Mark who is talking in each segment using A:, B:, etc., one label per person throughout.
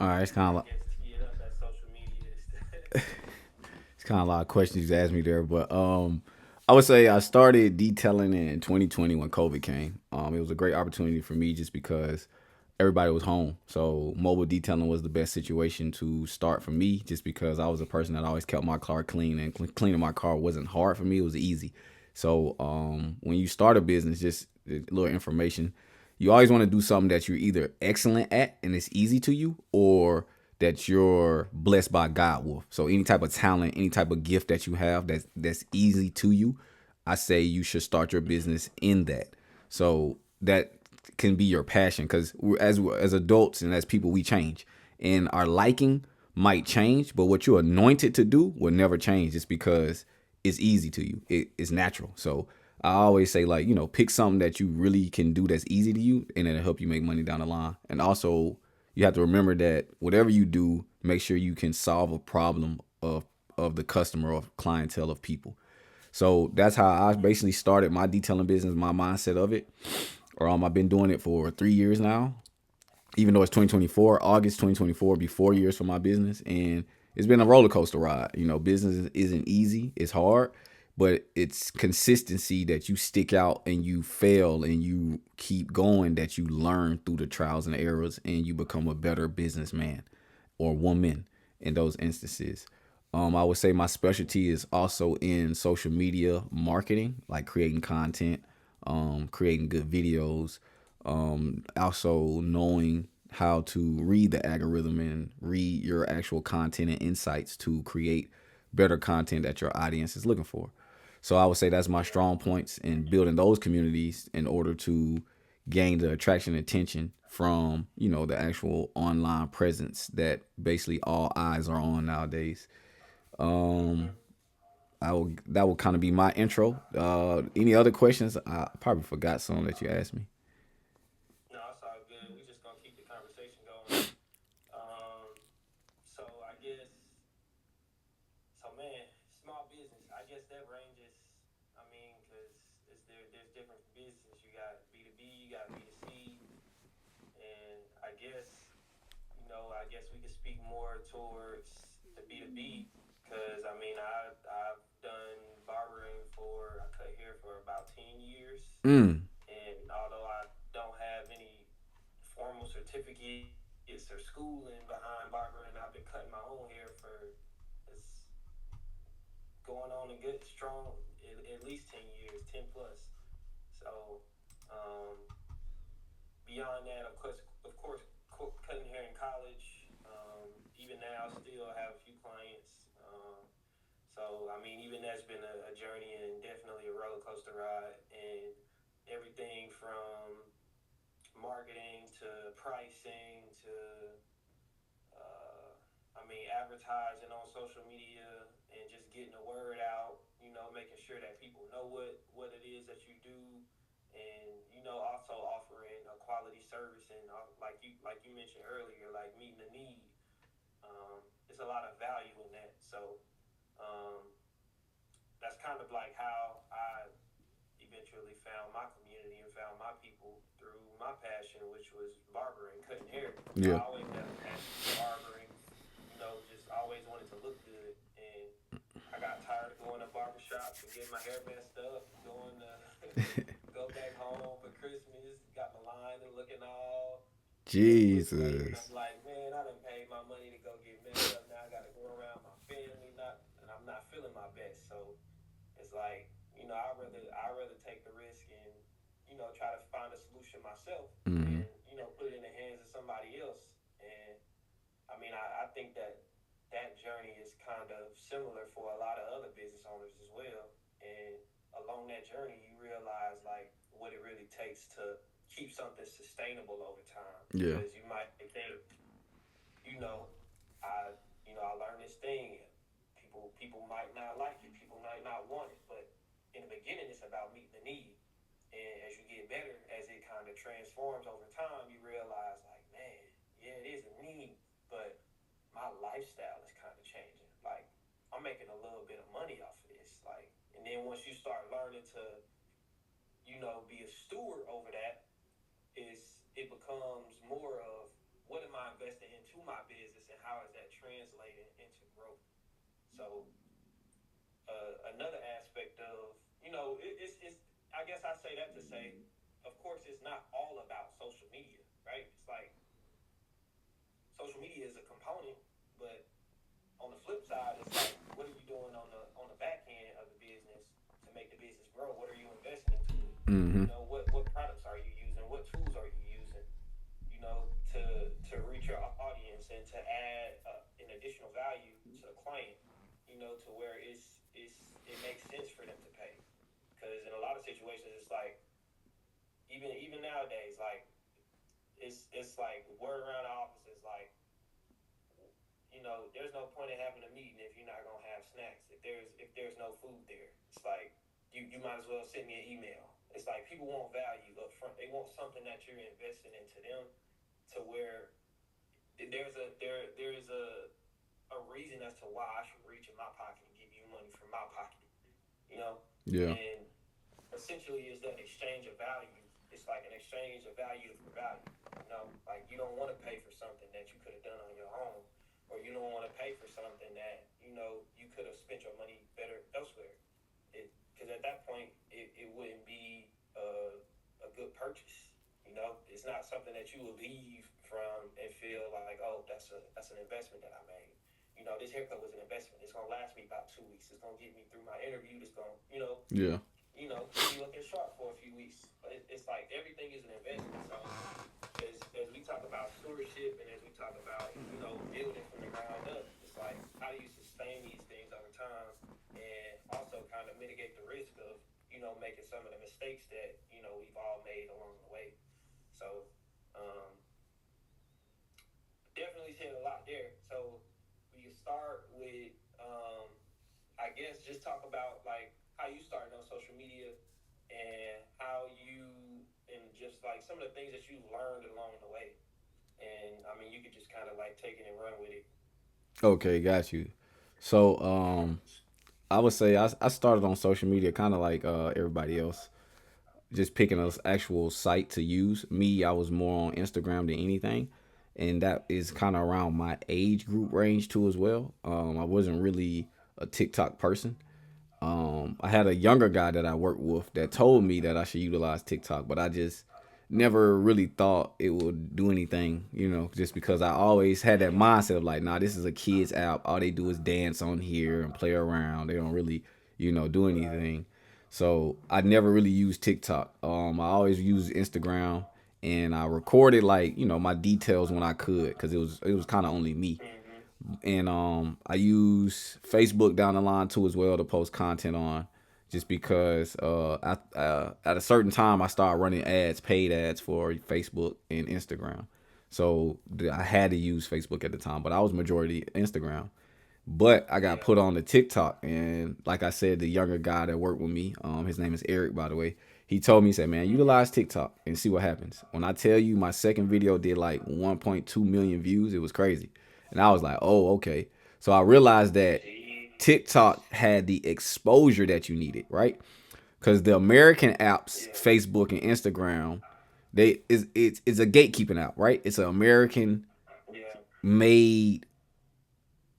A: All right,
B: I guess tee it up as social media is.
A: it's kind of a lot of questions you asked me there, but I would say I started detailing in 2020 when COVID came. It was a great opportunity for me just because everybody was home, so mobile detailing was the best situation to start for me. Just because I was a person that always kept my car clean, and cleaning my car wasn't hard for me; it was easy. So when you start a business, just a little information, you always want to do something that you're either excellent at and it's easy to you, or that you're blessed by God with. So any type of talent, any type of gift that you have that's easy to you, I say you should start your business in that. So that can be your passion, because as adults and as people we change, and our liking might change, but what you're anointed to do will never change just because it's easy to you. It's natural. So I always say, like, pick something that you really can do that's easy to you, and it'll help you make money down the line. And also, you have to remember that whatever you do, make sure you can solve a problem of the customer or clientele of people. So that's how I basically started my detailing business, my mindset of it. I've been doing it for 3 years now, even though it's 2024, August 2024, be 4 years for my business. And it's been a roller coaster ride. Business isn't easy, it's hard, but it's consistency that you stick out and you fail and you keep going, that you learn through the trials and errors, and you become a better businessman or woman in those instances. I would say my specialty is also in social media marketing, like creating content, creating good videos, also knowing how to read the algorithm and read your actual content and insights to create better content that your audience is looking for. So I would say that's my strong points in building those communities in order to gain the attraction and attention from the actual online presence that basically all eyes are on nowadays. Um,
B: Mm-hmm.
A: that will kind of be my intro. Any other questions? I probably forgot some that you asked me.
B: No, it's all good. We just gonna keep the conversation going. Um, so I guess so, man. Small business. I guess that ranges. I mean, because there's different business. You got B2B, you got B2C, and I guess we could speak more towards the B2B, because I mean I've done barbering for I cut hair for about 10 years,
A: Mm.
B: and although I don't have any formal certificates or schooling behind barbering, I've been cutting my own hair for it's going on a good strong at least 10 years, 10 plus. So um, beyond that, of course, cutting hair in college. Even now, still have a few clients. So I mean, even that's been a journey and definitely a roller coaster ride, and everything from marketing to pricing to I mean, advertising on social media and just getting the word out. Making sure that people know what it is that you do, and also offering a quality service, and like you mentioned earlier, like meeting the need. There's a lot of value in that. So um, that's kind of like how I eventually found my community and found my people through my passion, which was barbering, cutting hair.
A: Yeah.
B: I always had a passion for barbering, just always wanted to look good. And I got tired of going to barbershops and getting my hair messed up, going to go back home for Christmas, got my line and looking all look fake. And I'm
A: Jesus.
B: like, man, I done paid my money to go get messed up. Now I got to go around my family, and I'm not feeling my best. So it's like, I rather take the risk and try to find a solution myself,
A: Mm-hmm.
B: and put it in the hands of somebody else. And I mean, I think that journey is kind of similar for a lot of other business owners as well. And along that journey, you realize like what it really takes to keep something sustainable over time,
A: Yeah.
B: because you might think, you know, I I learned this thing. People might not like it. People might not want it. But in the beginning, it's about meeting the need. And as you get better, as it kind of transforms over time, you realize like, man, yeah, it is a need, but my lifestyle is kind of changing. Like, I'm making a little bit of money off of this. Like, and then once you start learning to, be a steward over that, is it becomes more of what am I investing into my business and how is that translating into growth? So another aspect of, it's I guess I say that to say, of course, it's not all about social media, right? It's like social media is a component, but on the flip side, it's like, what are you doing on the back end of the business to make the business grow? What are you investing into it?
A: Mm-hmm.
B: What products are you using? What tools are you using? To reach your audience and to add an additional value to the client. To where it makes sense for them to pay. Because in a lot of situations, it's like even nowadays, like it's like word around the office is like, there's no point in having a meeting if you're not gonna have snacks. If there's no food there, it's like you might as well send me an email. It's like people want value up front. They want something that you're investing into them, to where there is a reason as to why I should reach in my pocket and give you money from my pocket. You know,
A: Yeah.
B: and essentially is that exchange of value. It's like an exchange of value for value. Like you don't want to pay for something that you could have done on your own, or you don't want to pay for something that you could have spent your money better elsewhere. Because at that point, it wouldn't be a good purchase. It's not something that you will leave from and feel like, oh, that's an investment that I made. This haircut was an investment. It's gonna last me about 2 weeks. It's gonna get me through my interview. It's gonna,
A: Yeah.
B: keep me looking sharp for a few weeks. But it's like everything is an investment. So as we talk about stewardship and as we talk about building from the ground up, it's like how do you sustain these things over time and also kind of mitigate the risk of making some of the mistakes that we've all made along the way. So um, definitely said a lot there. So we can start with I guess just talk about like how you started on social media and how you and just like some of the things that you learned along the way. And I mean, you could just kind of like take it and run with it.
A: Okay, got you. So, I would say I started on social media kind of like everybody else, just picking an actual site to use. Me, I was more on Instagram than anything, and that is kind of around my age group range too as well. I wasn't really a TikTok person. I had a younger guy that I worked with that told me that I should utilize TikTok, but I just never really thought it would do anything, just because I always had that mindset of like, nah, this is a kids app. All they do is dance on here and play around. They don't really, do
B: Right.
A: anything. So I never really used TikTok. I always used Instagram, and I recorded like, my details when I could, because it was kind of only me.
B: Mm-hmm.
A: And I use Facebook down the line too as well to post content on, just because at a certain time I started running ads, paid ads for Facebook and Instagram. So I had to use Facebook at the time, but I was majority Instagram. But I got
B: Yeah.
A: put on the TikTok, and like I said, the younger guy that worked with me, his name is Eric, by the way. He told me, he said, "Man,
B: Mm-hmm.
A: utilize TikTok and see what happens." When I tell you, my second video did like 1.2 million views. It was crazy, and I was like, "Oh, okay." So I realized that
B: Jeez.
A: TikTok had the exposure that you needed, right? Because the American apps,
B: Yeah.
A: Facebook and Instagram, it's a gatekeeping app, right? It's an American
B: Yeah.
A: made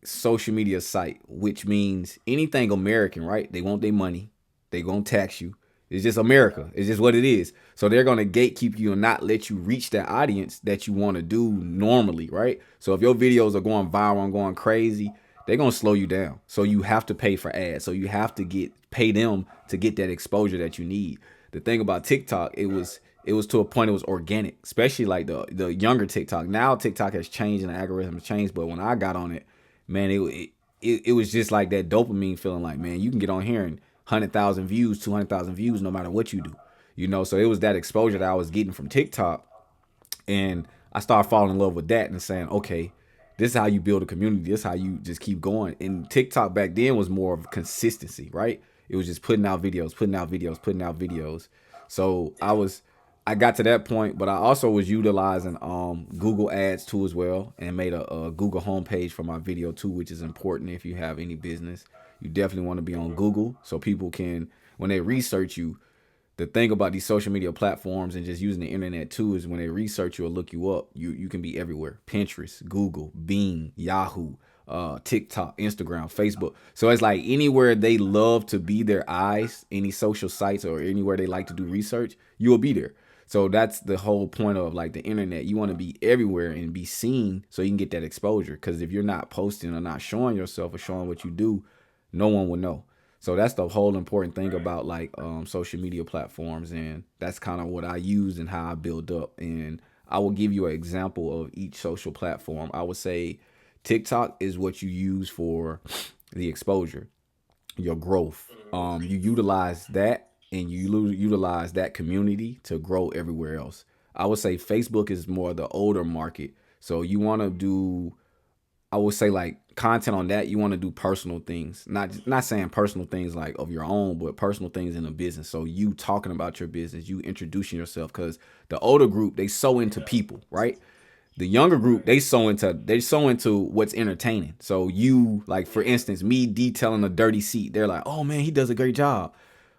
A: social media site, which means anything American, right? They want their money. They gonna tax you. It's just America. It's just what it is. So they're gonna gatekeep you and not let you reach that audience that you want to do normally, right? So if your videos are going viral and going crazy, they're gonna slow you down. So you have to pay for ads. So you have to pay them to get that exposure that you need. The thing about TikTok,
B: Right.
A: it was to a point it was organic, especially like the younger TikTok. Now TikTok has changed and the algorithm has changed, but when I got on it, man, it was just like that dopamine feeling. Like, man, you can get on here and 100,000 views, 200,000 views, no matter what you do. So it was that exposure that I was getting from TikTok, and I started falling in love with that and saying, okay, this is how you build a community. This is how you just keep going. And TikTok back then was more of consistency, right? It was just putting out videos, putting out videos, putting out videos. So
B: Yeah.
A: I got to that point, but I also was utilizing Google Ads too as well, and made a Google homepage for my video too, which is important if you have any business. You definitely want to be on
B: Mm-hmm.
A: Google so people can, when they research you, the thing about these social media platforms and just using the internet too is when they research you or look you up, you can be everywhere. Pinterest, Google, Bing, Yahoo, TikTok, Instagram, Facebook. So it's like anywhere they love to be their eyes, any social sites or anywhere they like to do research, you will be there. So that's the whole point of like the internet. You want to be everywhere and be seen so you can get that exposure. Because if you're not posting or not showing yourself or showing what you do, no one will know. So that's the whole important thing
B: Right.
A: about like social media platforms, and that's kind of what I use and how I build up. And I will give you an example of each social platform. I would say TikTok is what you use for the exposure, your growth.
B: Mm-hmm.
A: You utilize that and you utilize that community to grow everywhere else. I would say Facebook is more the older market. So you want to do, I would say like content on that. You want to do personal things, not saying personal things like of your own, but personal things in the business. So you talking about your business, you introducing yourself, because the older group they so into
B: Yeah.
A: people, right? The younger group
B: Right.
A: they so into what's entertaining. So you like for
B: Yeah.
A: instance, me detailing a dirty seat, they're like, oh man, he does a great job.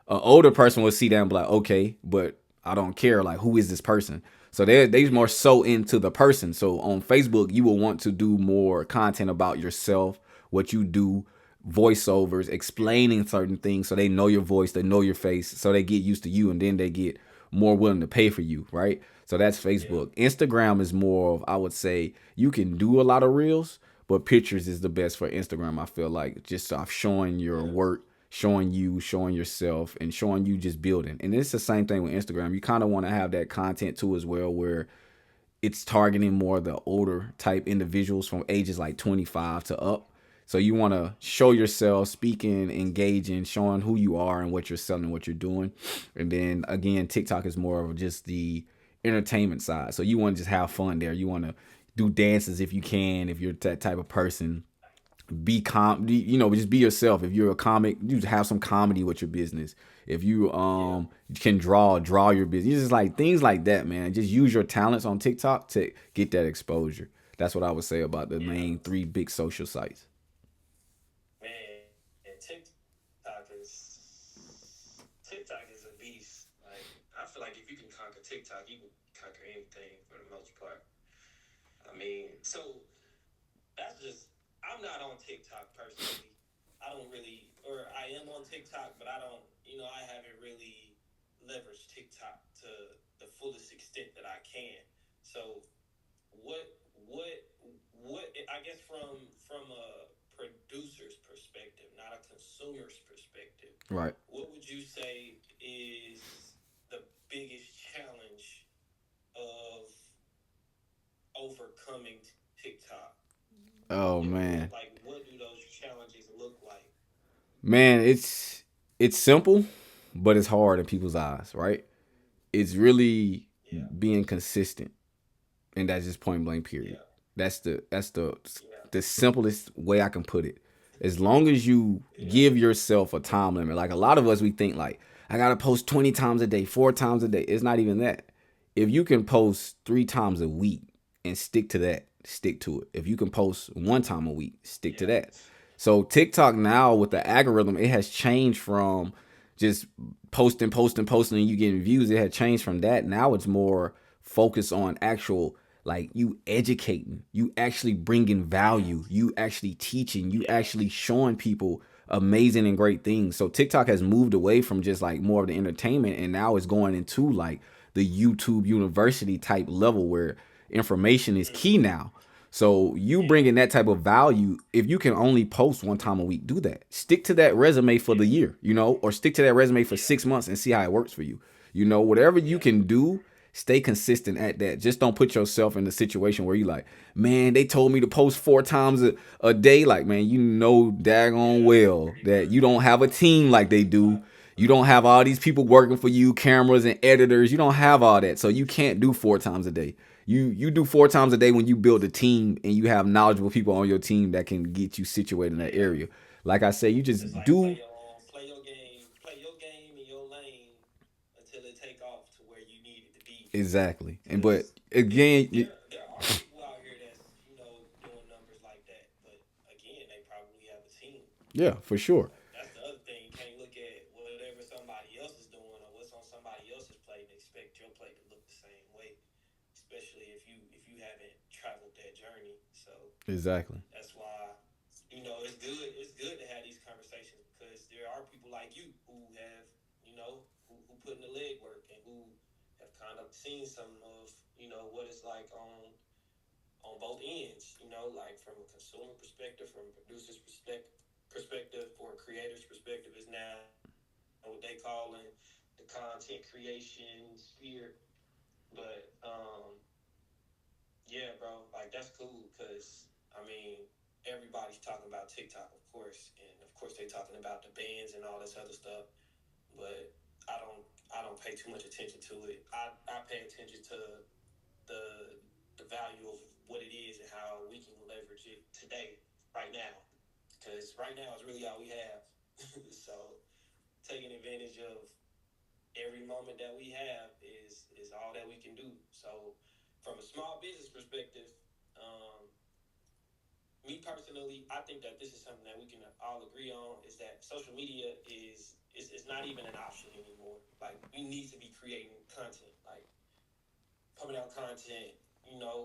A: An older person will see that and be like, okay, but I don't care. Like, who is this person? So they more
B: Yeah.
A: so into the person. So on Facebook, you will want to do more content about yourself, what you do, voiceovers, explaining certain things, so they know your voice, they know your face, so they get used to you, and then they get more willing to pay for you, right? So that's
B: Yeah.
A: Facebook. Instagram is more of, I would say, you can do a lot of reels, but pictures is the best for Instagram. I feel like just off showing your
B: Yeah.
A: work, showing you, showing yourself, and showing you just building. And it's the same thing with Instagram. You kind of want to have that content too as well, where it's targeting more the older type individuals from ages like 25 to up. So you want to show yourself, speaking, engaging, showing who you are and what you're selling, what you're doing. And then again, TikTok is more of just the entertainment side. So you want to just have fun there. You want to do dances if you can, if you're that type of person. Just be yourself. If you're a comic, you just have some comedy with your business. If you
B: Yeah.
A: can draw your business. Just like things like that, man. Just use your talents on TikTok to get that exposure. That's what I would say about the
B: Yeah.
A: main three big social sites.
B: Man, and TikTok is a beast. Like I feel like if you can conquer TikTok, you can conquer anything for the most part. I mean, so that's just I'm not on TikTok personally. I don't really, or I am on TikTok, but I don't. I haven't really leveraged TikTok to the fullest extent that I can. So what what what I guess from a producer's perspective, not a consumer's perspective,
A: Right.
B: what would you say is the biggest challenge of overcoming TikTok?
A: Oh
B: And
A: man.
B: what do those challenges look like?
A: Man, it's simple, but it's hard in people's eyes, right? It's really
B: Yeah.
A: being consistent. And that's just point blank. Period.
B: Yeah.
A: That's the simplest way I can put it. As long as you
B: Yeah.
A: give yourself a time limit, like a lot of us, we think like I gotta post 20 times a day, 4 times a day. It's not even that. If you can post 3 times a week and stick to that, stick to it. If you can post 1 time a week, stick to
B: Yeah.
A: that. So TikTok now with the algorithm, it has changed from just posting, and you getting views. It had changed from that. Now it's more focused on actual, like, you educating, you actually bringing
B: Yeah.
A: value, you actually teaching, you
B: Yeah.
A: actually showing people amazing and great things. So TikTok has moved away from just like more of the entertainment, and now it's going into like the YouTube university type level where information is key
B: Mm-hmm.
A: now. So you
B: Yeah.
A: bringing that type of value, if you can only post 1 time a week, do that. Stick to that resume for the
B: Yeah.
A: year, or stick to that resume for
B: Yeah.
A: 6 months and see how it works for you. Whatever you
B: Yeah.
A: can do, stay consistent at that. Just don't put yourself in a situation where you like, man, they told me to post 4 times a day. Like, man, daggone
B: Yeah.
A: well that you don't have a team like they do. You don't have all these people working for you, cameras and editors. You don't have all that. So you can't do 4 times a day. You do 4 times a day when you build a team and you have knowledgeable people on your team that can get you situated in that
B: Yeah.
A: area. Like I say, you
B: It's
A: just
B: like
A: do
B: play your game in your lane until it take off to where you need it to be.
A: exactly. And but
B: Because
A: again,
B: there are people out here that's doing numbers like that, but again, they probably have a team.
A: yeah, for sure.
B: That's the other thing. You can't look at whatever somebody else is doing or what's on somebody especially if you haven't traveled that journey. So
A: Exactly.
B: that's why it's good to have these conversations because there are people like you who have who put in the legwork and who have kind of seen some of what it's like on both ends. Like from a consumer perspective, from a producer's perspective, or a creator's perspective is now what they calling the content creation sphere. But yeah, bro, like that's cool because I mean everybody's talking about TikTok, of course, and of course they talking about the bands and all this other stuff. But I don't pay too much attention to it. I pay attention to the the value of what it is and how we can leverage it today, right now, because right now is really all we have. So taking advantage of every moment that we have is all that we can do. So from a small business perspective, um, me personally, I think that this is something that we can all agree on is that social media is not even an option anymore. Like we need to be creating content, like pumping out content,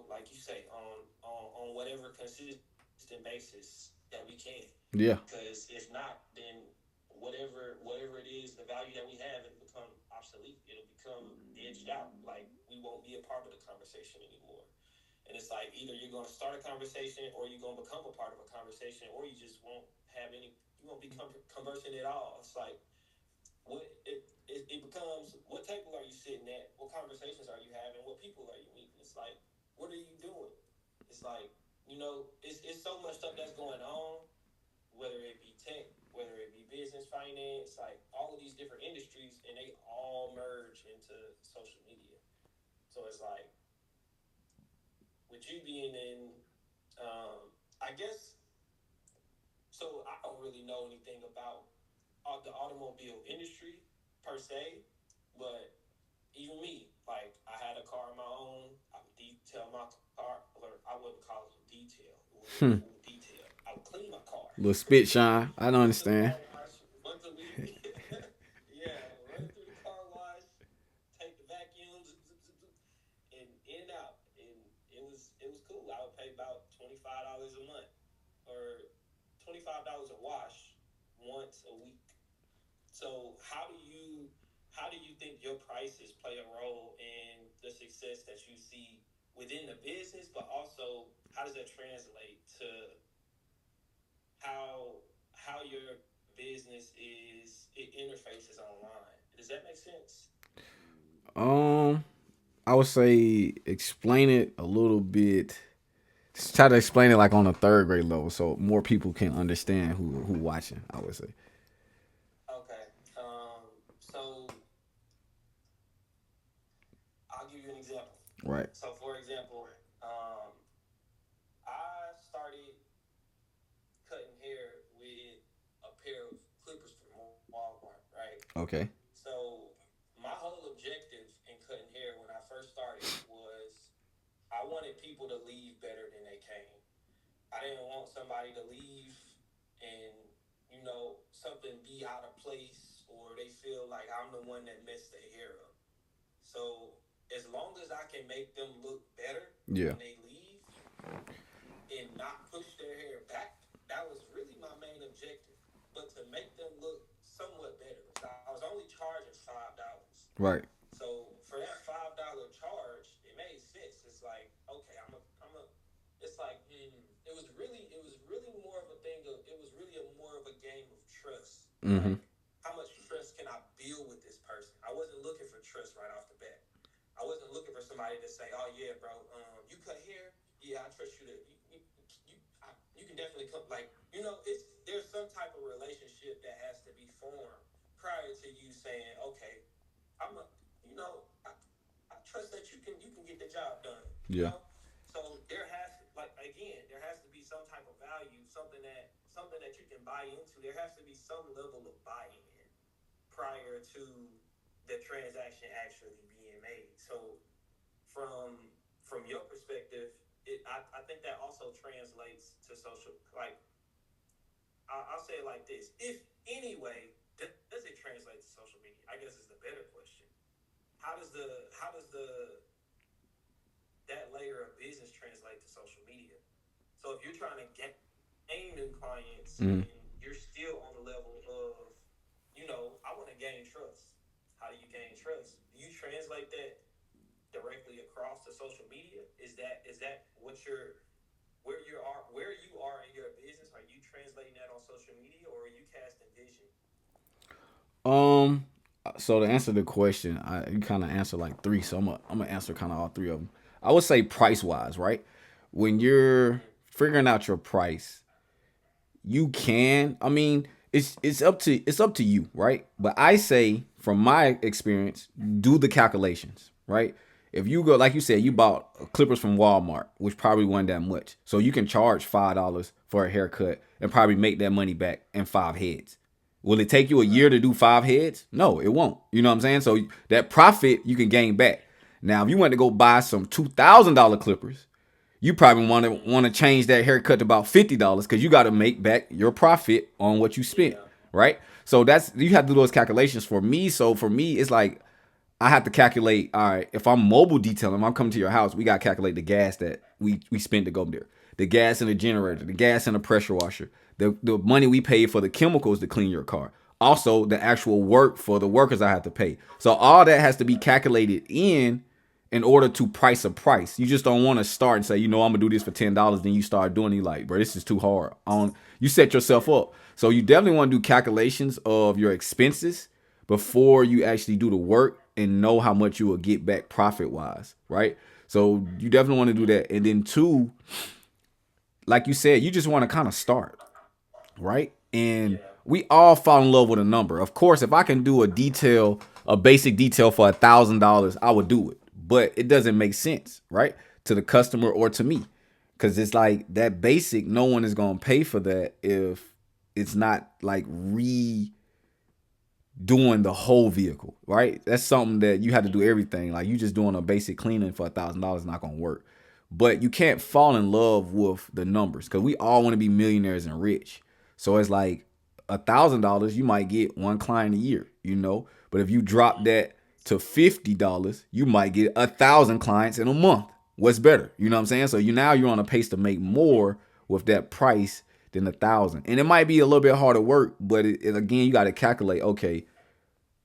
B: like you say, on whatever consistent basis that we can.
A: Yeah.
B: Because if not, then whatever it is, the value that we have, it'll become obsolete. It'll become edged out. Like we won't be a part of the conversation anymore. And it's like either you're going to start a conversation or you're going to become a part of a conversation or you just won't have any, you won't be conversing at all. It's like, it becomes what table are you sitting at? What conversations are you having? What people are you meeting? It's like, what are you doing? It's like, it's so much stuff that's going on, whether it be tech, whether it be business, finance, like all of these different industries, and they all merge into social media. So it's like, with you being in, I guess, so I don't really know anything about the automobile industry per se, but even me, like I had a car of my own. I would detail my car, or I wouldn't call it a detail. It wasn't a
A: Hmm.
B: full detail. I would clean my car,
A: Little spit shine. I don't
B: go to the car
A: understand.
B: wash once a week. Yeah, run it through the car wash, take the vacuum, zip, zip, zip, zip, and in and out. And it was cool. I would pay about $25 a month, or $25 a wash once a week. So how do you think your prices play a role in the success that you see within the business, but also how does that translate to how how your business it interfaces online? Does that make sense?
A: Um, I would say explain it a little bit. Just try to explain it like on a third grade level, so more people can understand who watching. I would say.
B: Okay. So I'll give you an example.
A: Right.
B: So for example, um, I started cutting hair with a pair of clippers from Walmart, right?
A: Okay.
B: So my whole objective in cutting hair when I first started was I wanted people to leave better than they came. I didn't want somebody to leave and something be out of place or they feel like I'm the one that messed their hair up. So as long as I can make them look better
A: Yeah.
B: when they leave and not push their hair back, that was really my main objective. But to make them look somewhat better, because I was only charging $5.
A: Right.
B: So for that $5 charge, it made sense. It's like, okay, it's like, it was really more of a thing of, it was really more of a game of trust.
A: Mm-hmm.
B: Like, how much trust can I build with this person? I wasn't looking for trust right off the bat. I wasn't looking for somebody to say, "Oh yeah, bro, you cut hair, yeah, I trust you to you can definitely come." Like there's some type of relationship that has to be formed prior to you saying, "Okay, I'm a, I trust that you can get the job done." You
A: Yeah.
B: know, so there has to, like again, there has to be some type of value, something that you can buy into. There has to be some level of buy-in prior to the transaction actually being made. So from your perspective, I think that also translates to social. Like I'll say it like this: if anyway, does it translate to social media? I guess is the better question. How does the that layer of business translate to social media. So if you're trying to gain new clients
A: Mm.
B: and you're still on the level of, I want to gain trust. How do you gain trust? Do you translate that directly across to social media? Is that what you're where you are in your business? Are you translating that on social media, or are you casting vision?
A: Um. So to answer the question, you kind of answer like three. So I'm gonna answer kind of all three of them. I would say price wise, right? When you're
B: Mm-hmm.
A: figuring out your price, you can. I mean, it's up to you, right? But I say from my experience, do the calculations, right? If you go like you said, you bought clippers from Walmart, which probably wasn't that much, so you can charge $5 for a haircut and probably make that money back in 5 heads. Will it take you a year
B: Right.
A: to do 5 heads? No, it won't. You know what I'm saying? So that profit you can gain back. Now, if you went to go buy some $2,000 clippers, you probably want to
B: Mm-hmm.
A: change that haircut to about $50 because you got to make back your profit on what you spent,
B: Yeah.
A: right? So that's you have to do those calculations for me. So for me, it's like I have to calculate. All right, if I'm mobile detailing, if I'm coming to your house, we got to calculate the gas that we spent to go there, the gas in the generator,
B: Right.
A: the gas in the pressure washer, the money we paid for the chemicals to clean your car, also the actual work for the workers I have to pay. So all that has to be
B: Right.
A: calculated in order to price a price. You just don't want to start and say, I'm gonna do this for $10. Then you start doing it, you like, bro, this is too hard. You set yourself
B: Yeah.
A: up. So you definitely want to do calculations of your expenses before you actually do the work and know how much you will get back profit wise, right? So you definitely want to do
B: Mm-hmm.
A: that. And then two, like you said, you just want to kind of start, right? And
B: Yeah.
A: we all fall in love with a number. Of course, if I can do a basic detail for $1,000, I would do it. But it doesn't make sense, right? To the customer or to me. Cause it's like that basic, no one is gonna pay for that if it's not like doing the whole vehicle, right? That's something that you have to do
B: Mm-hmm.
A: everything. Like you just doing a basic cleaning for $1,000 is not gonna work. But you can't fall in love with the numbers because we all want to be millionaires and rich. So it's like $1,000, you might get one client a year. But if you drop
B: Mm-hmm.
A: that to $50, you might get 1,000 clients in a month. What's better? You know what I'm saying? So you're on a pace to make more with that price than 1,000. And it might be a little bit harder work, but again, you got to calculate. Okay,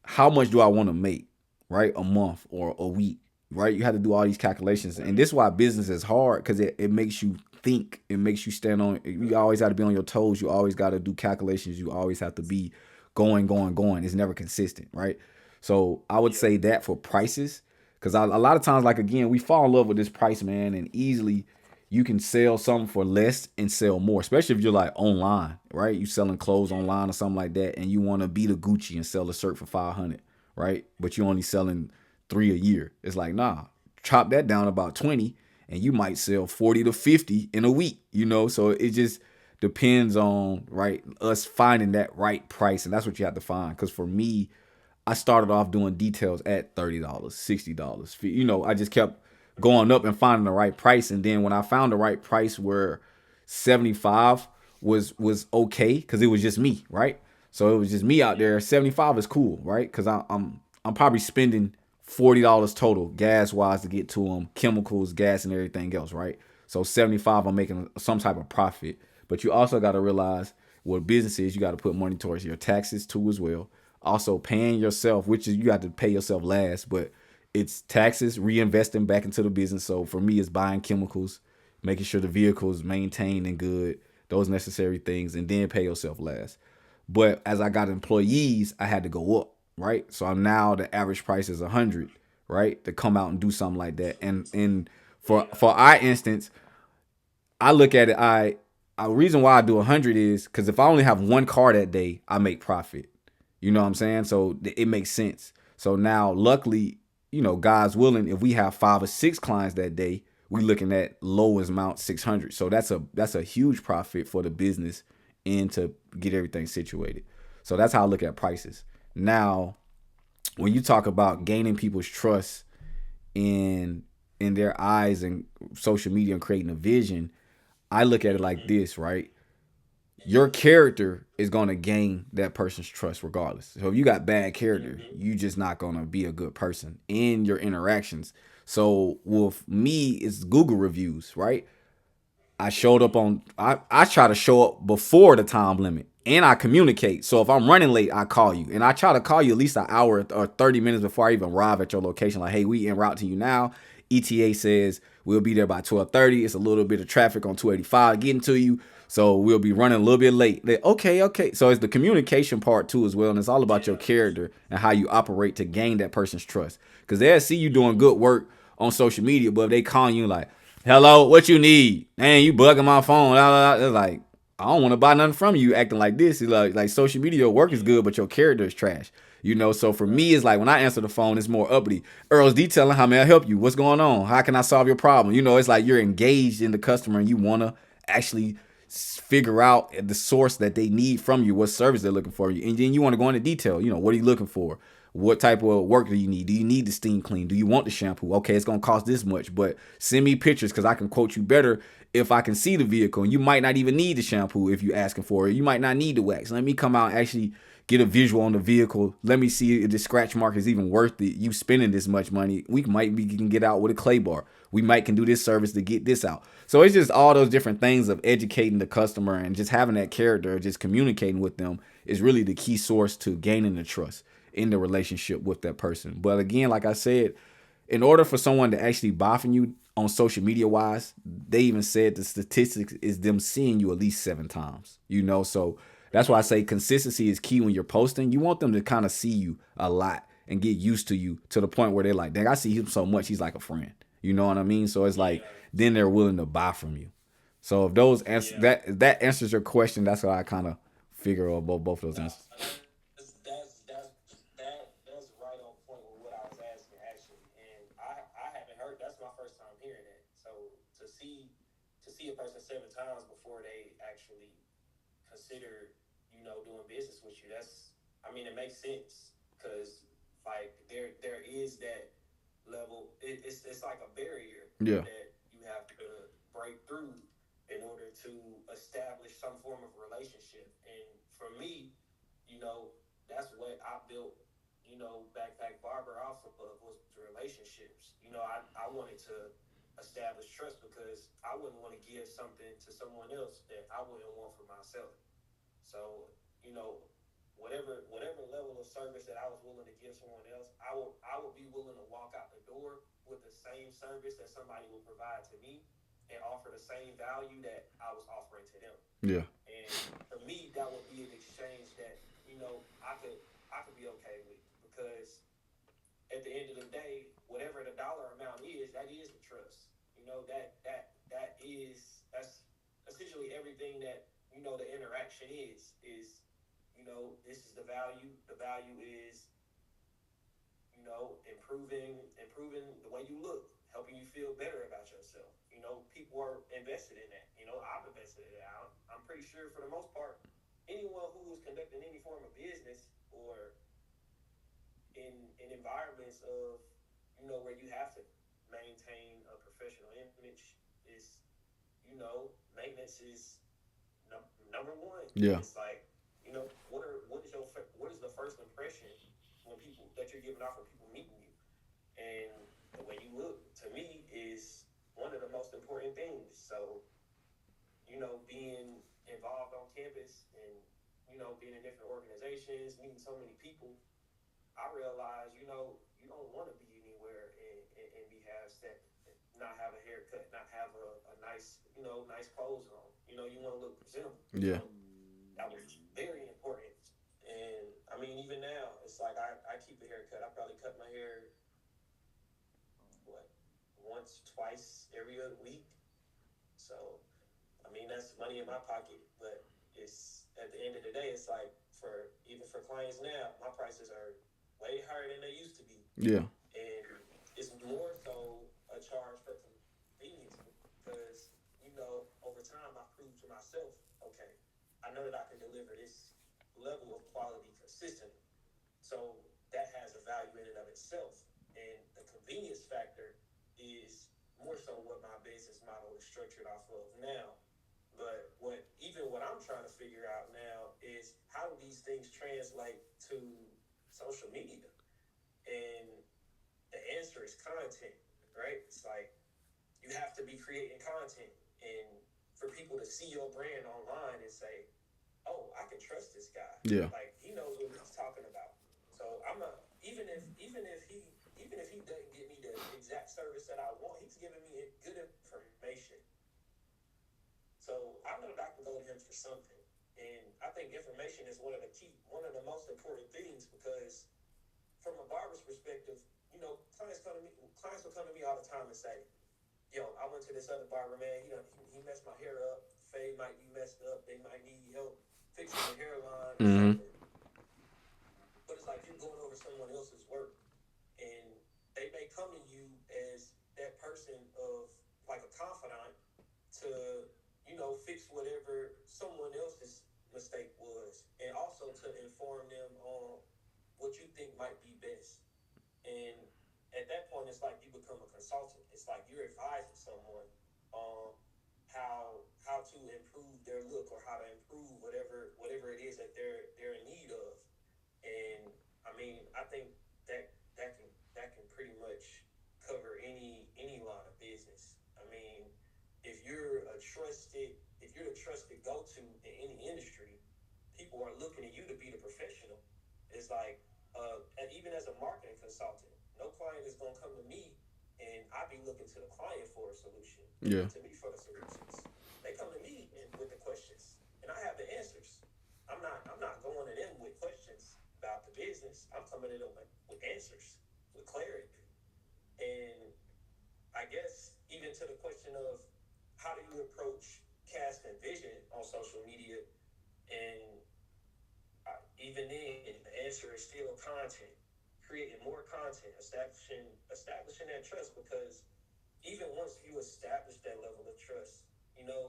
A: how much do I want to make, right? A month or a week, right? You have to do all these calculations. And this is why business is hard because it makes you think. It makes you stand on, you always got to be on your toes. You always got to do calculations. You always have to be going, going, going. It's never consistent, right? So I would
B: Yeah.
A: say that for prices, because a lot of times, like again, we fall in love with this price, man, and easily you can sell something for less and sell more, especially if you're like online, right? You selling clothes
B: Yeah.
A: online or something like that, and you want to be the Gucci and sell a shirt for 500, right? But you're only selling three a year. It's like, nah, chop that down about 20, and you might sell 40 to 50 in a week. So it just depends on right us finding that right price, and that's what you have to find. Because for me, I started off doing details at $30, $60. I just kept going up and finding the right price. And then when I found the right price where 75 was okay, because it was just me, right? So it was just me out
B: Yeah.
A: there. 75 is cool, right? Because I'm probably spending $40 total gas wise to get to them, chemicals, gas, and everything else, right? So 75, I'm making some type of profit. But you also got to realize what business is. You got to put money towards your taxes too as well. Also paying yourself, which is you got to pay yourself last, but it's taxes, reinvesting back into the business. So for me, it's buying chemicals, making sure the vehicle is maintained and good, those necessary things, and then pay yourself last. But as I got employees, I had to go up, right? So I'm now the average price is 100, right? To come out and do something like that. And for
B: Yeah.
A: for our instance, I look at it. A reason why I do 100 is because if I only have one car that day, I make profit. You know what I'm saying? So it makes sense. So now, luckily, God's willing, if we have 5 or 6 clients that day, we looking at lowest amount 600. So that's a huge profit for the business and to get everything situated. So that's how I look at prices. Now, when you talk about gaining people's trust in in their eyes and social media and creating a vision, I look at it like
B: Mm-hmm.
A: this, right? Your character is going to gain that person's trust regardless. So if you got bad character,
B: Mm-hmm.
A: you just not going to be a good person in your interactions. So with me, it's Google reviews, right? I showed up on I try to show up before the time limit and I communicate. So if I'm running late, I call you. And I try to call you at least an hour or 30 minutes before I even arrive at your location. Like, hey, we en route to you now. ETA says we'll be there by 12:30. It's a little bit of traffic on 285 getting to you. So we'll be running a little bit late. Okay, okay. So it's the communication part too as well. And it's all about your
B: Yeah.
A: character and how you operate to gain that person's trust. Because they'll see you doing good work on social media, but if they calling you like, hello, what you need? Man, you bugging my phone. It's like, I don't want to buy nothing from you acting like this. It's like social media work is good,
B: Yeah.
A: but your character is trash. So for me,
B: Right.
A: it's like when I answer the phone, it's more uppity. Earl's detailing, how may I help you? What's going on? How can I solve your problem? It's like you're engaged in the customer and you want to actually figure out the source that they need from you, what service they're looking for you. And then you want to go into detail. What are you looking for? What type of work do you need? Do you need the steam clean? Do you want the shampoo? Okay, it's gonna cost this much, but send me pictures because I can quote you better if I can see the vehicle. And you might not even need the shampoo if you're asking for it. You might not need the wax. Let me come out and actually get a visual on the vehicle. Let me see if the scratch mark is even worth it. You spending this much money. We might be can get out with a clay bar. We might can do this service to get this out. So it's just all those different things of educating the customer and just having that character, just communicating with them is really the key source to gaining the trust in the relationship with that person. But again, like I said, in order for someone to actually buy from you on social media wise, they even said the statistics is them seeing you at least 7 times. So that's why I say consistency is key when you're posting. You want them to kind of see you a lot and get used to you to the point where they're like, dang, I see him so much, he's like a friend. You know what I mean? So it's like
B: Yeah.
A: then they're willing to buy from you. So if those answer
B: Yeah.
A: that answers your question, that's how I kind of figure out both those
B: No,
A: answers.
B: that's right on point with what I was asking actually, and I haven't heard. That's my first time hearing that. So to see to see a person 7 times before they actually consider doing business with you, that's, I mean, it makes sense because like there is that level. It's like a barrier
A: Yeah.
B: that you have to break through in order to establish some form of relationship. And for me, that's what I built, Backpack Barber off of was relationships. I wanted to establish trust because I wouldn't want to give something to someone else that I wouldn't want for myself. So, you know, whatever level of service that I was willing to give someone else, I would be willing to walk out the door with the same service that somebody will provide to me and offer the same value that I was offering to them.
A: Yeah.
B: And for me, that would be an exchange that I could be okay with because at the end of the day, whatever the dollar amount is, that is the trust. That's essentially everything that the interaction is this is the value. The value is improving the way you look, helping you feel better about yourself. People are invested in that. I've invested in that. I'm pretty sure for the most part, anyone who is conducting any form of business or in environments of where you have to maintain a professional image is maintenance is number one.
A: Yeah.
B: It's like what is the first impression when people that you're giving off when people meeting you, and the way you look to me is one of the most important things. So being involved on campus and being in different organizations, meeting so many people, I realize, you don't want to be anywhere and be half stepping, not have a haircut, not have a nice, nice clothes on. You want to look presentable.
A: Yeah.
B: So that was very important. And I mean, even now, it's like I keep a haircut. I probably cut my hair, what, once, twice every other week. So I mean, that's money in my pocket, but it's at the end of the day, it's like even for clients now, my prices are way higher than they used to be,
A: Yeah.
B: and it's more so a charge for convenience because over time I proved to myself, okay, I know that I can deliver this level of quality consistently, so that has a value in and of itself, and the convenience factor is more so what my business model is structured off of now. But what I'm trying to figure out now is how do these things translate to social media? And the answer is content. right? It's like you have to be creating content and for people to see your brand online and say, "Oh, I can trust this guy.
A: Yeah.
B: Like he knows what he's talking about." So I'm not even if he doesn't give me the exact service that I want, he's giving me good information. So I know that I can go to him for something. And I think information is one of the most important things because from a barber's perspective, clients will come to me all the time and say, "Yo, I went to this other barber, man. He messed my hair up. Fade might be messed up. They might need help fixing the hairline or
A: Mm-hmm.
B: something." But it's like you're going over someone else's work, and they may come to you as that person of like a confidant to fix whatever someone else's mistake was, and also to inform them on what you think might be best. And at that point, it's like you become a consultant. It's like you're advising someone on how to improve their look or how to improve whatever it is that they're in need of. And I mean, I think that can pretty much cover any line of business. I mean, if you're the trusted go to in any industry, people are looking at you to be the professional. It's like, and even as a marketing consultant, no client is gonna come to me and I be looking to the client for a solution. They
A: Yeah.
B: come to me for the solutions. They come to me with the questions, and I have the answers. I'm not going to them with questions about the business. I'm coming to them with answers, with clarity. And I guess even to the question of how do you approach casting vision on social media, and even then, the answer is still content, creating more content, establishing that trust. Because even once you establish that level of trust,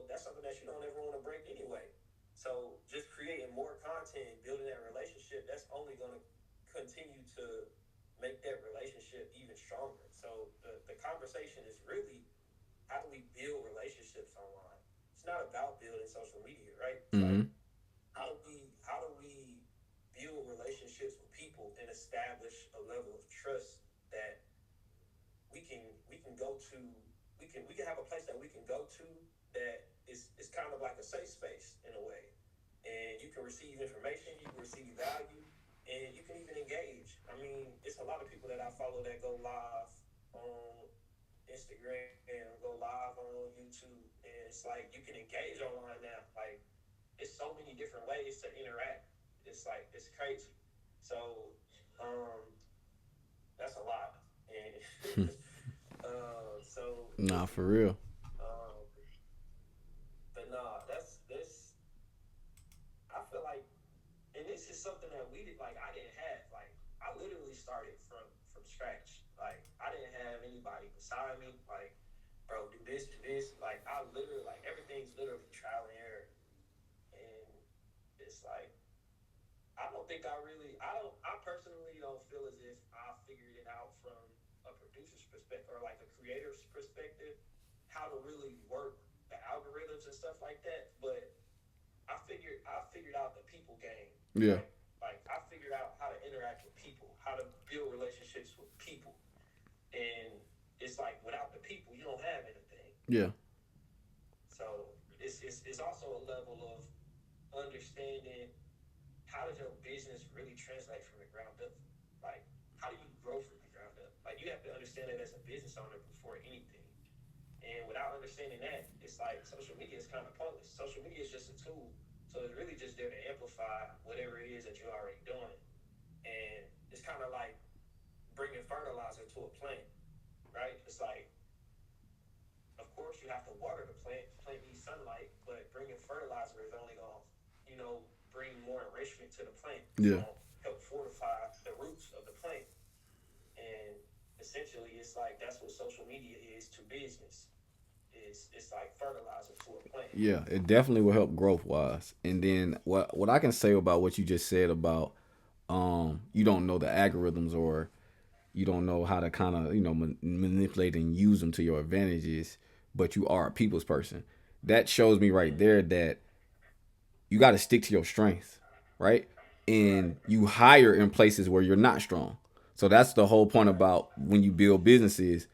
B: that's something that you don't ever want to break anyway. So just creating more content, building that relationship, that's only going to continue to make that relationship even stronger. So the conversation is really, how do we build relationships online? It's not about building social media, right? It's like,
A: Mm-hmm.
B: how do we build relationships with people and establish a level of trust that we can go to, we can have a place that we can go to that is kind of like a safe space in a way, and you can receive information, you can receive value, and you can even engage. I mean, it's a lot of people that I follow that go live on Instagram, go live on YouTube, and it's like you can engage online now. Like, it's so many different ways to interact. It's like it's crazy. So, um, that's a lot. And so
A: Nah, for real.
B: um, but nah, that's this. I feel like, and this is something that we did. Like, I didn't have. Like, I literally started from scratch. Like, I didn't have anybody beside me. Like, bro, do this, do this. Like, I literally, like, everything's literally trial and error. And it's like, I personally don't feel as if I figured it out from a producer's perspective or like a creator's perspective, how to really work the algorithms and stuff like that. But I figured out the people game,
A: Yeah.
B: right? Like, I figured out how to interact with people, how to build relationships with people. And it's like, without the people, you don't have anything.
A: Yeah.
B: So it's also a level of understanding, how does your business really translate from the ground up? Like, how do you grow from the ground up? Like, you have to understand it as a business owner before anything. And without understanding that, it's like social media is kind of pointless. Social media is just a tool. So it's really just there to amplify whatever it is that you're already doing. And it's kind of like bringing fertilizer to a plant, right? It's like, of course, you have to water the plant. The plant needs sunlight, but bringing fertilizer is only going to, bring more enrichment to the plant. It's
A: Yeah.
B: going to help fortify the roots of the plant. And essentially, it's like that's what social media is to business. It's like fertilizer to a plant.
A: Yeah, it definitely will help growth wise. And then what I can say about what you just said about you don't know the algorithms, or you don't know how to kind of manipulate and use them to your advantages, but you are a people's person. That shows me right
B: Mm-hmm.
A: there that you got to stick to your strengths, right?
B: Right.
A: And you hire in places where you're not strong. So that's the whole point
B: Right.
A: about when you build businesses.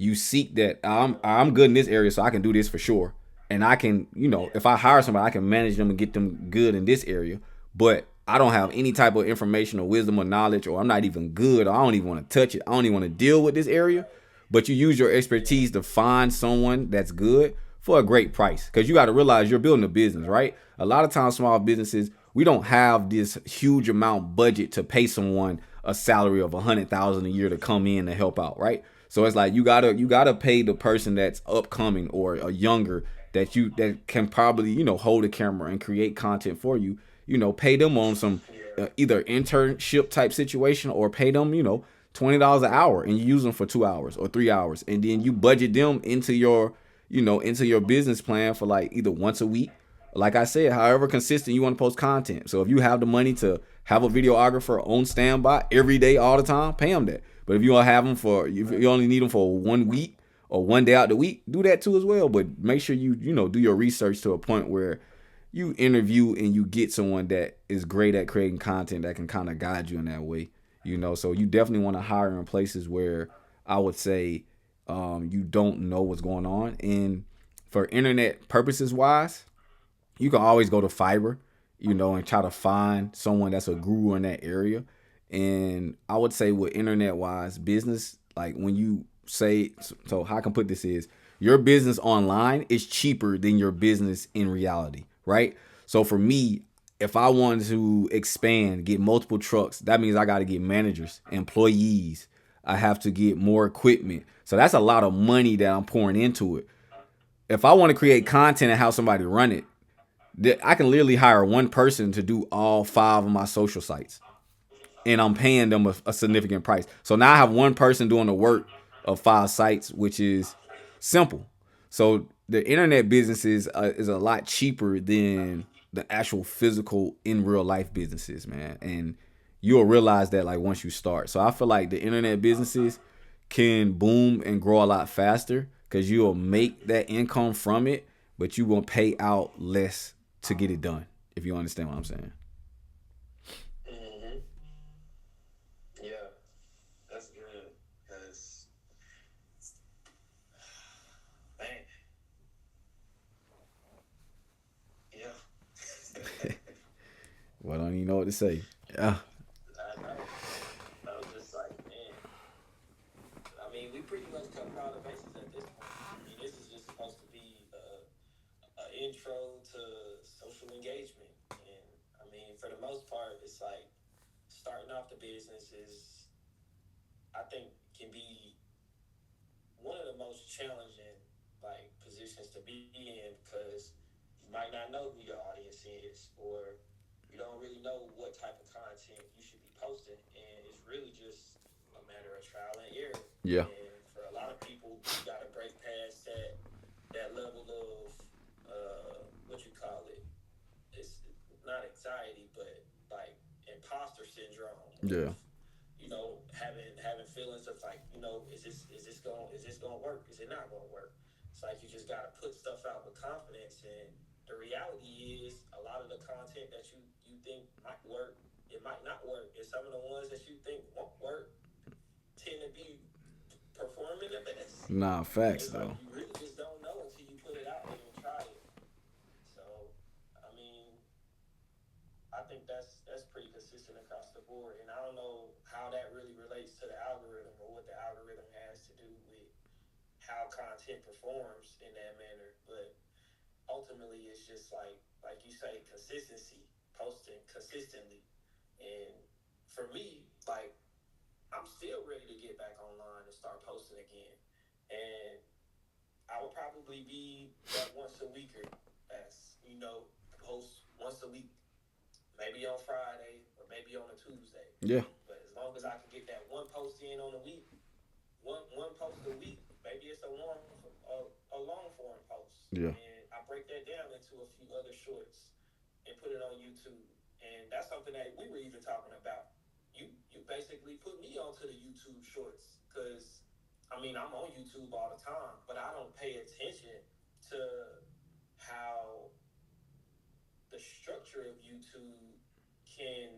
A: you seek that I'm good in this area, so I can do this for sure, and I can,
B: yeah,
A: if I hire somebody, I can manage them and get them good in this area. But I don't have any type of information or wisdom or knowledge, or I'm not even good, or I don't even want to touch it. I don't even want to deal with this area.
B: right,
A: But you use your
B: yeah,
A: expertise to find someone that's good for a great price, because you got to realize you're building a business,
B: right,
A: right? A lot of times, small businesses, we don't have this huge amount budget to pay someone a salary of 100,000 a year to come in to help out, right? So it's like you gotta pay the person that's upcoming or a younger, that can probably hold a camera and create content for you. Pay them on some
B: yeah,
A: either internship type situation, or pay them $20 an hour, and you use them for 2 hours or 3 hours, and then you budget them into your business plan for like either once a week, like I said, however consistent you want to post content. So if you have the money to have a videographer on standby every day, all the time, pay them that. But if you don't have them if
B: right,
A: you only need them for 1 week or one day out the week, do that too as well. But make sure you do your research to a point where you interview and you get someone that is great at creating content that can kind of guide you in that way. So you definitely want to hire in places where I would say you don't know what's going on. And for internet purposes wise, you can always go to Fiverr, and try to find someone that's a guru in that area. And I would say with internet wise business, like when you say, so how I can put this is, your business online is cheaper than your business in reality, right? So for me, if I want to expand, get multiple trucks, that means I got to get managers, employees. I have to get more equipment. So that's a lot of money that I'm pouring into it. If I want to create
B: mm-hmm,
A: content and have somebody run it, I can literally hire one person to do all five of my social sites, and I'm paying them a significant price. So now I have one person doing the work of five sites, which is simple. So the internet business is a lot cheaper than the actual physical in real life businesses, man. And you'll realize that like once you start. So I feel like the internet businesses can boom and grow a lot faster because you'll make that income from it, but you will pay out less to get it done. If you understand what I'm saying.
B: mm-hmm, yeah. That's good, cause man, yeah.
A: Well, I don't even know what to say. Yeah,
B: I know. I was just like, man. I mean, we pretty much covered all the bases at this point. I mean, this is just supposed to be a intro to social engagement, and I mean, for the most part, it's like starting off the business is, I think, can be one of the most challenging like positions to be in because you might not know who your audience is, or you don't really know what type of content you should be posting, and it's really just a matter of trial and error.
A: yeah,
B: And for a lot of people, you got to break past that level of what you call it. It's not anxiety, but like imposter syndrome of,
A: yeah.
B: having feelings of like, is this gonna work? Is it not gonna work? It's like you just gotta put stuff out with confidence, and the reality is a lot of the content that you think might work, it might not work, and some of the ones that you think won't work tend to be performing the best.
A: Nah, facts
B: It's like
A: though.
B: you really just don't know until you put it out there and try it. So, I mean, I think that's pretty consistent across the board, and I don't know how that really relates to the algorithm or what the algorithm has to do with how content performs in that manner. But ultimately, it's just like you say, consistency, posting consistently. And for me, like I'm still ready to get back online and start posting again. And I would probably be that once a weeker, as post once a week, maybe on Friday or maybe on a Tuesday.
A: Yeah,
B: But as long as I can get that one post in on a week, one post a week, maybe it's a long form post,
A: yeah.
B: and I break that down into a few other shorts and put it on YouTube. And that's something that we were even talking about. You basically put me onto the YouTube shorts because I mean I'm on YouTube all the time, but I don't pay attention to how the structure of YouTube can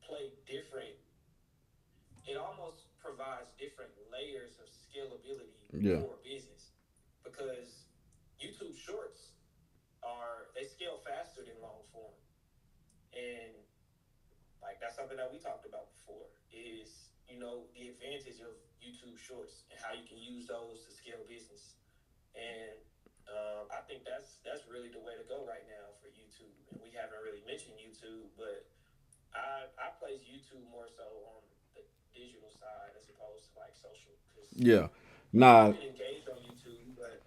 B: play different. It almost provides different layers of scalability
A: Yeah.
B: for business because YouTube Shorts they scale faster than long form, and like that's something that we talked about before is the advantage of YouTube Shorts and how you can use those to scale business. And I think that's really the way to go right now for YouTube. And we haven't really mentioned YouTube, but I place YouTube more so on the digital side as opposed to like social because
A: Yeah.
B: I
A: Nah,
B: can engage on YouTube, but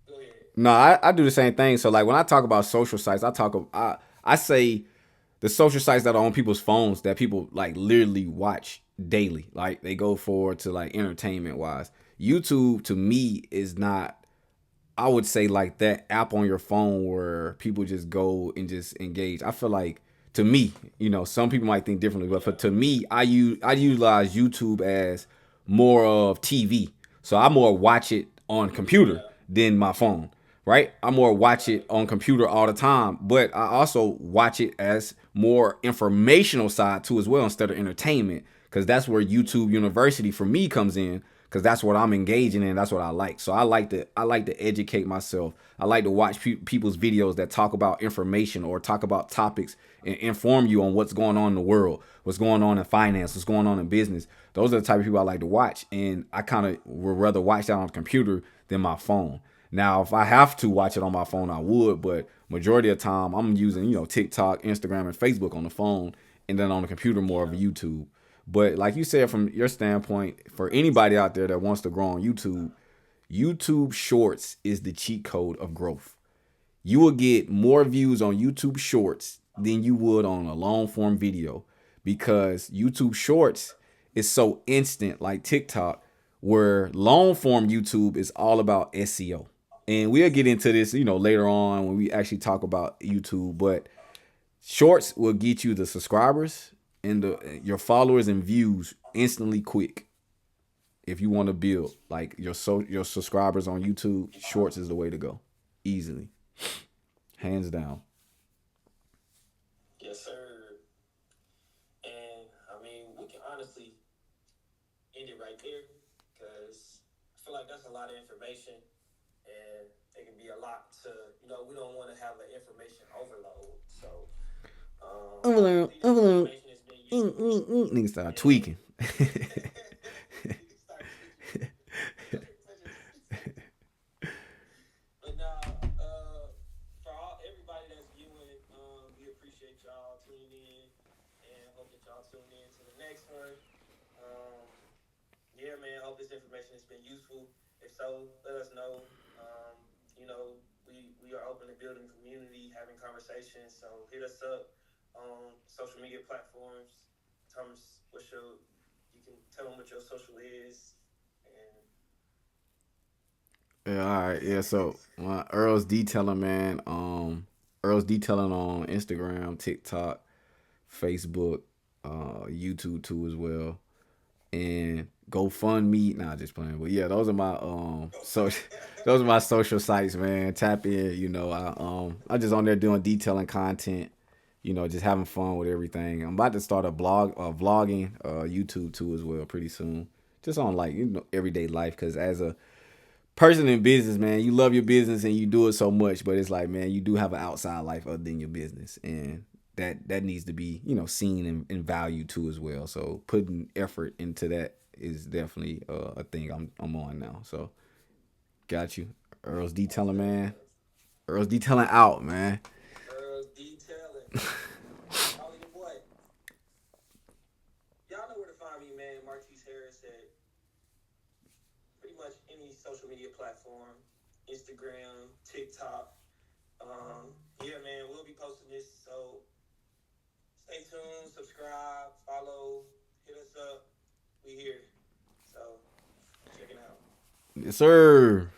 B: go ahead.
A: no, I do the same thing. So like when I talk about social sites, I say the social sites that are on people's phones that people like literally watch daily. Like they go for to like entertainment wise. YouTube to me is not, I would say, like that app on your phone where people just go and just engage. I feel like to me, some people might think differently, but
B: Yeah,
A: to me, I utilize YouTube as more of TV. So I more watch it on computer
B: yeah,
A: than my phone. Right? I more watch it
B: right,
A: on computer all the time, but I also watch it as more informational side too as well instead of entertainment because that's where YouTube
B: mm-hmm.
A: University for me comes in because that's what I'm engaging in. That's what I like. So I like to educate myself. I like to watch people's videos that talk about information or talk about topics and inform you on what's going on in the world, what's going on in finance, what's going on in business. Those are the type of people I like to watch, and I kind of would rather watch that on the computer than my phone. Now, if I have to watch it on my phone, I would, but majority of the time I'm using, TikTok, Instagram, and Facebook on the phone, and then on the computer more of
B: Yeah,
A: YouTube. But like you said, from your standpoint, for anybody out there that wants to grow on YouTube, YouTube Shorts is the cheat code of growth. You will get more views on YouTube Shorts than you would on a long form video because YouTube Shorts is so instant, like TikTok, where long form YouTube is all about SEO. And we'll get into this, later on when we actually talk about YouTube. But Shorts will get you the subscribers and your followers and views instantly quick. If you want to build like your subscribers on YouTube, Shorts is the way to go. Easily, hands down.
B: yes, sir. And I mean, we can honestly end it right there because I feel like that's a lot of information and it can be a lot to, we don't want to have an information overload. So hopefully this information has been useful
A: Niggas start
B: and
A: tweaking.
B: you can start tweaking. Such a But now, for everybody that's viewing, we appreciate y'all tuning in, and hope that y'all tune in to the next one. Um, yeah, man. Hope this information has been useful. If so, let us know. We are open to building community, having conversations. So hit us up on social media platforms. Thomas, what's your? You can tell them what your social is, and
A: Yeah, all right. Yeah, so Earl's Detailing, man. Earl's Detailing on Instagram, TikTok, Facebook, YouTube too as well. And GoFundMe. Nah, just playing. But yeah, those are my so those are my social sites, man. Tap in. I just on there doing detailing content. Just having fun with everything. I'm about to start a vlogging, YouTube too as well, pretty soon. Just on like everyday life, because as a person in business, man, you love your business and you do it so much, but it's like, man, you do have an outside life other than your business, and that needs to be seen and valued too as well. So putting effort into that is definitely a thing I'm on now. So got you, Earl's
B: most
A: Detailing, man.
B: definitely.
A: Earl's Detailing out, man.
B: Detailing. Calling your boy. Y'all know where to find me, man. Marquise Harris at pretty much any social media platform, Instagram, TikTok. Yeah, man, we'll be posting this. So stay tuned, subscribe, follow, hit us up. We here. So check it out.
A: Yes, sir.